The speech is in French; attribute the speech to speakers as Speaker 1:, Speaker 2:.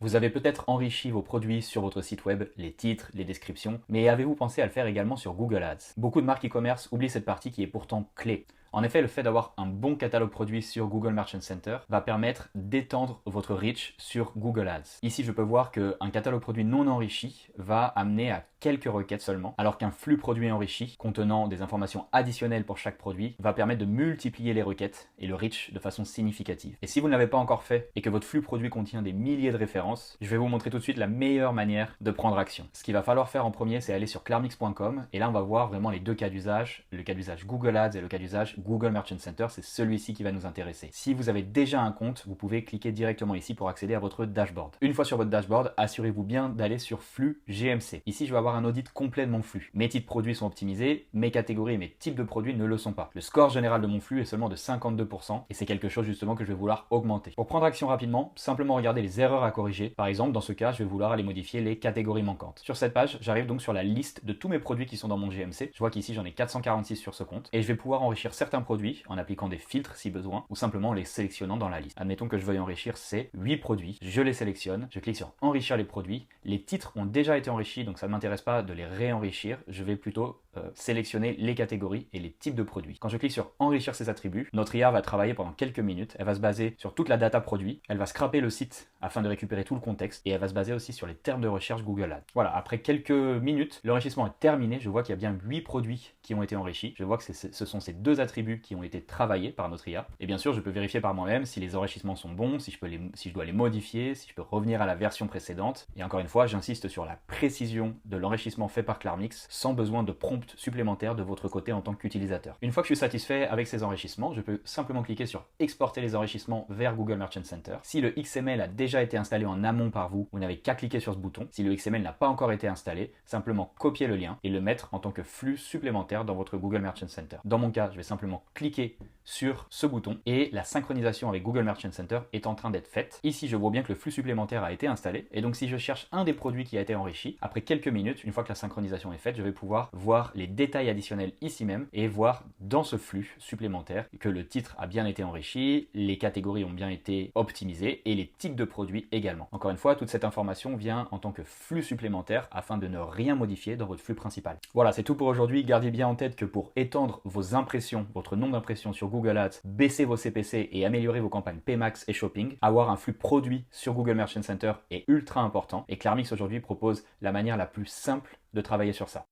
Speaker 1: Vous avez peut-être enrichi vos produits sur votre site web, les titres, les descriptions, mais avez-vous pensé à le faire également sur Google Ads? Beaucoup de marques e-commerce oublient cette partie qui est pourtant clé. En effet, le fait d'avoir un bon catalogue produit sur Google Merchant Center va permettre d'étendre votre reach sur Google Ads. Ici, je peux voir qu'un catalogue produit non enrichi va amener à quelques requêtes seulement, alors qu'un flux produit enrichi, contenant des informations additionnelles pour chaque produit, va permettre de multiplier les requêtes et le reach de façon significative. Et si vous ne l'avez pas encore fait et que votre flux produit contient des milliers de références, je vais vous montrer tout de suite la meilleure manière de prendre action. Ce qu'il va falloir faire en premier, c'est aller sur clarmix.com et là, on va voir vraiment les deux cas d'usage, le cas d'usage Google Ads et le cas d'usage Google Merchant Center, c'est celui-ci qui va nous intéresser. Si vous avez déjà un compte, vous pouvez cliquer directement ici pour accéder à votre dashboard. Une fois sur votre dashboard, assurez-vous bien d'aller sur flux GMC. Ici, je vais avoir un audit complet de mon flux. Mes titres produits sont optimisés, mes catégories et mes types de produits ne le sont pas. Le score général de mon flux est seulement de 52% et c'est quelque chose justement que je vais vouloir augmenter. Pour prendre action rapidement, simplement regarder les erreurs à corriger. Par exemple, dans ce cas, je vais vouloir aller modifier les catégories manquantes. Sur cette page, j'arrive donc sur la liste de tous mes produits qui sont dans mon GMC. Je vois qu'ici, j'en ai 446 sur ce compte et je vais pouvoir enrichir certains produits en appliquant des filtres si besoin ou simplement en les sélectionnant dans la liste. Admettons que je veuille enrichir ces 8 produits. Je les sélectionne, je clique sur enrichir les produits. Les titres ont déjà été enrichis donc ça ne m'intéresse pas de les réenrichir. Je vais plutôt sélectionner les catégories et les types de produits. Quand je clique sur enrichir ces attributs, notre IA va travailler pendant quelques minutes. Elle va se baser sur toute la data produit. Elle va scraper le site afin de récupérer tout le contexte et elle va se baser aussi sur les termes de recherche Google Ads. Voilà, après quelques minutes, l'enrichissement est terminé. Je vois qu'il y a bien 8 produits qui ont été enrichis. Je vois que ce sont ces deux attributs qui ont été travaillés par notre IA. Et bien sûr, je peux vérifier par moi-même si les enrichissements sont bons, si je dois les modifier, si je peux revenir à la version précédente. Et encore une fois, j'insiste sur la précision de l'enrichissement fait par Clarmix sans besoin de prompt supplémentaire de votre côté en tant qu'utilisateur. Une fois que je suis satisfait avec ces enrichissements, je peux simplement cliquer sur exporter les enrichissements vers Google Merchant Center. Si le XML a déjà été installé en amont par vous, vous n'avez qu'à cliquer sur ce bouton. Si le XML n'a pas encore été installé, simplement copier le lien et le mettre en tant que flux supplémentaire dans votre Google Merchant Center. Dans mon cas, je vais simplement cliquer sur ce bouton et la synchronisation avec Google Merchant Center est en train d'être faite. Ici, je vois bien que le flux supplémentaire a été installé et donc si je cherche un des produits qui a été enrichi, après quelques minutes, une fois que la synchronisation est faite, je vais pouvoir voir les détails additionnels ici même et voir dans ce flux supplémentaire que le titre a bien été enrichi, les catégories ont bien été optimisées et les types de produits également. Encore une fois, toute cette information vient en tant que flux supplémentaire afin de ne rien modifier dans votre flux principal. Voilà, c'est tout pour aujourd'hui. Gardez bien en tête que pour étendre vos impressions, votre nombre d'impressions sur Google Ads, baisser vos CPC et améliorer vos campagnes Pmax et Shopping, avoir un flux produit sur Google Merchant Center est ultra important et Clarmix aujourd'hui propose la manière la plus simple de travailler sur ça.